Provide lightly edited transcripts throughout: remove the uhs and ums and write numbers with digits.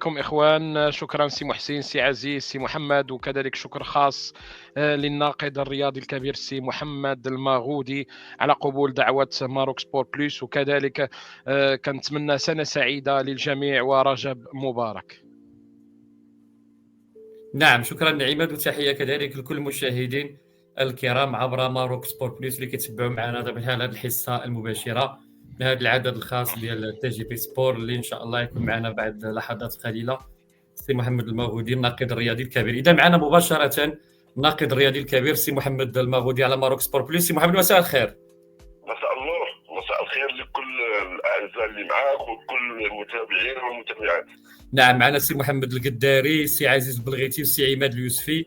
بكم إخوان. شكرا سي محسن، سي عزيز، سي محمد، وكذلك شكر خاص للناقد الرياضي الكبير سي محمد الماغودي على قبول دعوة ماروك سبور بلس، وكذلك كنتمنى سنة سعيدة للجميع ورجب مبارك. نعم، شكرا عماد، وتحية كذلك لكل المشاهدين الكرام عبر ماروك سبور بلس اللي كيتبعوا معنا دابا هذه الحصة المباشرة لهذا العدد الخاص ديال تي جي بي سبور اللي ان شاء الله يكون معنا بعد لحظات قليلة سي محمد الماغودي الناقد الرياضي الكبير. اذا معنا مباشرة الناقد الرياضي الكبير سي محمد الماغودي على ماروك سبور بلس. سي محمد، مساء الخير. مساء النور، مساء الخير لكل الاعزاء اللي معاك وكل المتابعين والمتابعات. نعم، معنا سي محمد القداري، سي عزيز بلغيتي، وسي عماد اليوسفي.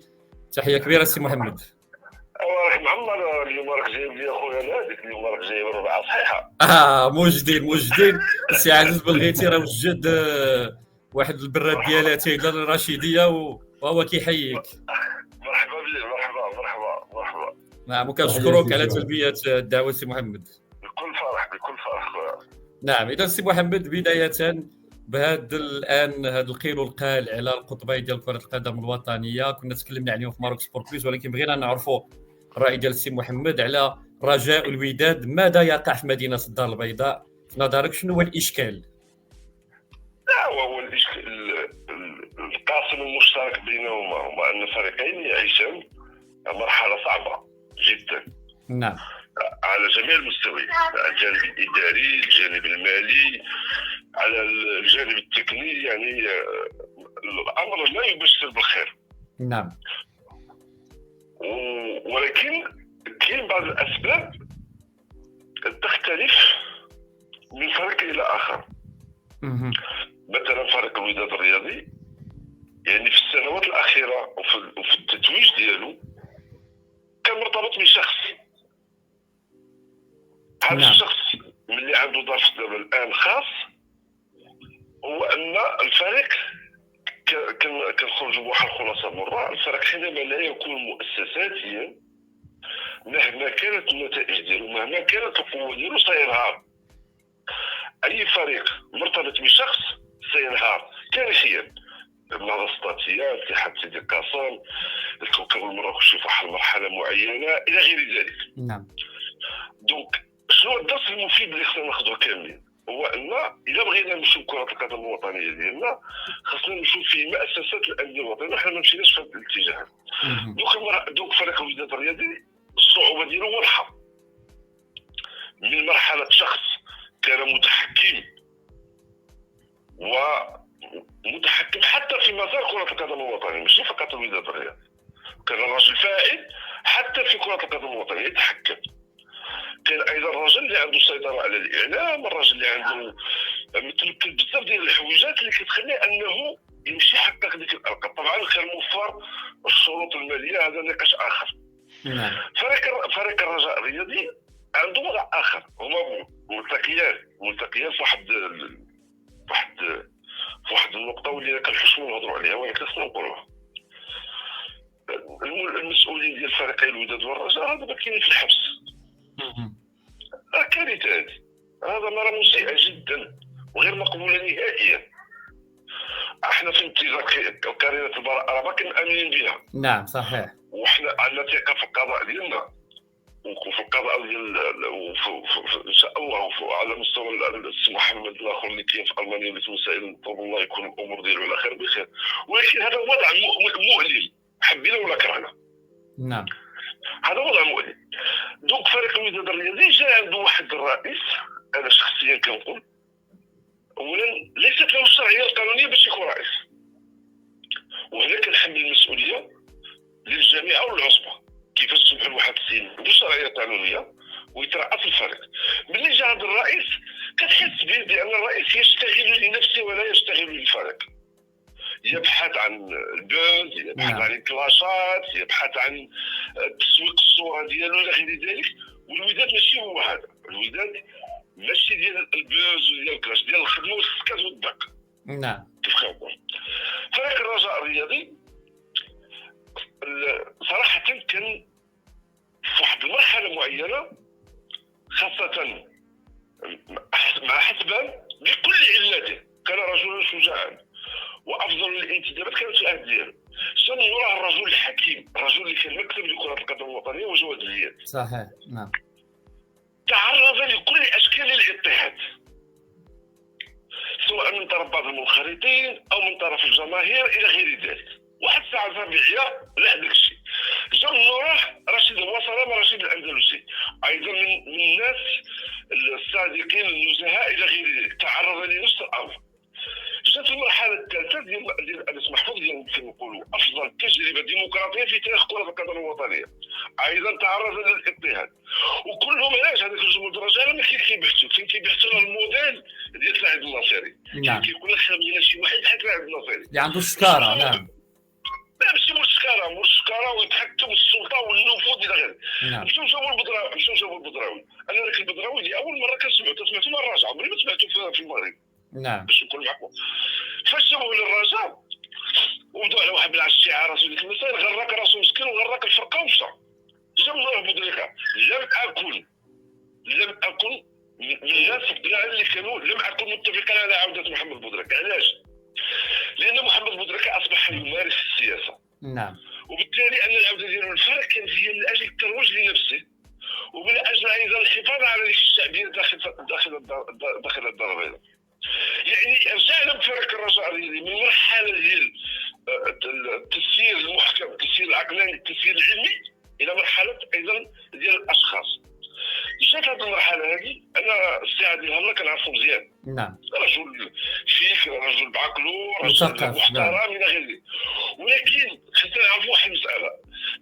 تحية كبيرة سي محمد. راك معمر اليوم، راك جايب لي اخويا هذيك اليوم، راك جايب 4 صحيحه. موجدين. سي عزيز بلغيتي راه وجد واحد البراد ديالاتي الى الرشيديه وهو كيحييك. مرحبا بك، مرحبا. نعم، وكنشكروك على تلبيه الدعوه سي محمد. بكل فرح خويا. نعم، اذا سي محمد بدايه بهذا الان هذا القيل والقال على القطبين ديال كره القدم الوطنيه كنا تكلمنا عليهم في ماروك سبور بلس، ولكن بغينا نعرفوا الراي ديال السي محمد على رجاء والوداد. ماذا يقع في مدينه الدار البيضاء في نظرك؟ شنو هو الاشكال؟ هو القاسم المشترك بينهما هو ان الفريقين يعيشان مرحله صعبه جدا. نعم، على جميع المستويات، على الجانب الاداري، الجانب المالي، على الجانب التقني، يعني الامر لا يبشر بالخير. نعم، ولكن كاين بعض الاسباب تختلف من فريق الى اخر. مثلا فريق الوداد الرياضي يعني في السنوات الاخيره وفي التتويج ديالو كان مرتبط بشخص. هذا الشخص ملي عنده ظرف دابا الان خاص هو ان الفريق كنخرجوا بواحد الخلاصه مره. الفريق حينما لا يكون مؤسساتيا مهما كانت النتائج ديالو، مهما كانت القوه ديالو، سينهار. اي فريق مرتبط بشخص سينهار تاريخيا. النهضه السطاتيه، الاتحاد سيدي القاسم، الكوكب المراكشي في واحد المرحله معينه الى غير ذلك. نعم. دونك شنو الدرس المفيد اللي خصنا ناخذه كاملين؟ هو ان اذا بغينا نمشيو كره القدم الوطنيه ديالنا خصنا نمشيو في مؤسسات الانديه الوطنيه. حنا ما مشيناش في هذا الاتجاه. دوك فريق الوداد الرياضي الصعوبه ديالو واضحه. من مرحله شخص كان متحكم ومتحكم حتى في مسار كره القدم الوطنيه، ماشي فقط الوداد الرياضي، كان رجل فاعل حتى في كره القدم الوطنيه، يتحكم. كان ايضا الرجل اللي عنده سيطره على الاعلام، الرجل اللي عنده متمكن بزاف ديال الحويجات اللي كتخليه انه يمشي يحقق ديك الالقاب. طبعا كان موفر الشروط الماليه، هذا نقاش اخر. فريق الرجاء الرياضي عنده وضع اخر، هما ملتقيان في واحد النقطه واللي كنحشموا نهضروا عليها، ولكن خصنا نقولوها. المسؤولين ديال فريقي الوداد والرجاء دابا كاينين في الحبس. كارثه هذا مرة مسيئة جدا وغير مقبولة نهائيا. احنا في انتظار قرينة البراءة ما كنآمنين بها. نعم صحيح. وحنا عندنا ثقة في القضاء ديالنا وفي القضاء ديال ان شاء الله على مستوى السي محمد الاخر اللي كاين في المانيا اللي مسائل طول الله يكون الامور ديالو على خير بخير. ولكن هذا وضع مؤلم حبينا ولا كرهنا. نعم، هذا وضع مؤلم. دونك فريق الوداد الرياضي جاء عنده واحد الرئيس، انا شخصيا كنقول اولا ليست له الشرعيه القانونيه باش يكون رئيس، وهنا كنحمل المسؤوليه للجامعه والعصبه كيفاش تسمح لواحد السيد عنده شرعيه قانونيه ويترأس الفريق. ملي جا هذا الرئيس كتحس بان الرئيس يشتغل لنفسه ولا يشتغل للفريق، يبحث عن البوز، يبحث عن الكلاشات، يبحث عن تسويق الصوره ديالو الى غير ذلك. والوداد ماشي هو هذا، الوداد ماشي ديال البوز وديال الكلاش، ديال الخدمه والسكات والدق. نعم، كيف كنقول فريق الرجاء الرياضي صراحه كان في واحد المرحله معينه، خاصه مع حسبان بكل علاته، كان رجلا شجاعا الانتدابات كانت في العهد ديالو. جا من وراء الرجل الحكيم، الرجل اللي كان مكتب لكرة القدم الوطنية وجواد زياد. صحيح. نعم. تعرض لكل اشكال الاضطهاد، سواء من طرف بعض المنخرطين او من طرف الجماهير الى غير ذلك. واحد الساعه ربيعيه لا داك الشيء. جا من وراه رشيد الوصلة رشيد الاندلسي، ايضا من الناس الصادقين النزهاء الى غير ذلك، تعرض لنفس الامر. جات المرحله الثالثه ديال انس محفوظ، ديال كما نقولوا افضل تجربه ديمقراطيه في تاريخ كره القدم الوطنيه، ايضا تعرض للاضطهاد. وكلهم علاش هذاك الجمهور الرجال ما كيبحثوا، فين كيبحثوا على الموديل ديال سعيد الناصري. نعم. كيقول لك خلينا شي واحد بحال سعيد الناصري اللي عنده الشكاره. نعم. لا ماشي مور الشكاره ويتحكم السلطه والنفوذ الى غيره. نعم. مشاو جابوا البدراوي. انا ذاك البدراوي اللي اول مره سمعته مع الرجاء، عمري ما سمعته في المغرب نعم. باش نكون معكم. فاش جابوه للرجاء وبداو على واحد الشعارات وديك المسائل، غرك راسو مسكين وغرك الفرقه ومشى. جا من وراه بودريكا، لم اكن من الناس اللي كانوا لم اكن متفقا على عوده محمد بودريكا. علاش؟ لان محمد بودريكا اصبح يمارس السياسه. نعم. وبالتالي ان العوده ديالو للفرق كانت هي من اجل الترويج لنفسه، ومن اجل ايضا الحفاظ على ديك الشعبيه داخل الدار البيضاء. يعني رجعنا بفرق الرجاء الرياضي من مرحله ديال التسيير المحكم، التسيير العقلاني، التسيير العلمي، الى مرحله ايضا ديال الاشخاص. جات هذه المرحله هذه، انا السي عادل هلا كنعرفو مزيان. نعم. رجل شيك، رجل بعقلو، رجل مثقف. محترم الى غير ذلك. ولكن خصنا نعرفوا واحد المساله،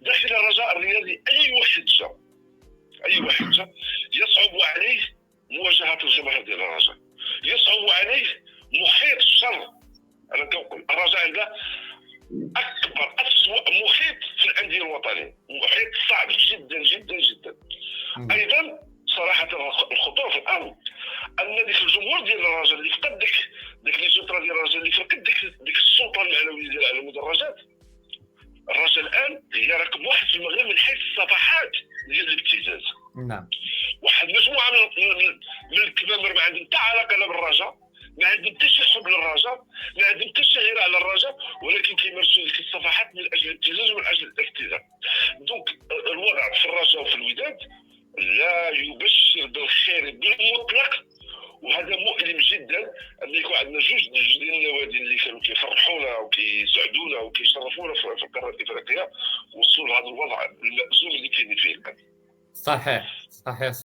داخل الرجاء الرياضي اي واحد جا يصعب عليه مواجهه الجماهير ديال الرجاء، يصعب عليه محيط الشر. انا كنقول الرجاء عنده أسوأ محيط في الانديه الوطنيه، محيط صعب جدا جدا جدا. ايضا صراحه الخطوره في الامر ان ديك الجمهور ديال الرجاء اللي فقد ديك لي جوطرا ديال الرجاء، اللي فقد ديك السلطه المعنويه ديال على المدرجات. الرجاء الان هي رقم واحد في المغرب من حيث الصفحات ديال الابتزاز. نعم. واحد مجموعه من الكبامر ما عندهم حتى علاقه لا بالرجاء، ما عندهم حتى شي حب للرجاء، ما عندهم حتى شي غيره على الرجاء، ولكن كيمارسوا ديك الصفحات من اجل الابتزاز ومن اجل الافتزاز. دونك الوضع في الرجاء وفي الوداد لا يبشر بالخير بالمطلق، وهذا مؤلم جدا ان يكون عندنا جوج ديال النوادي اللي كانوا كيفرحونا وكيسعدونا وكيشرفونا في القاره الافريقيه، وصلوا لهذا الوضع المأزوم اللي كاين فيه الان. صحيح.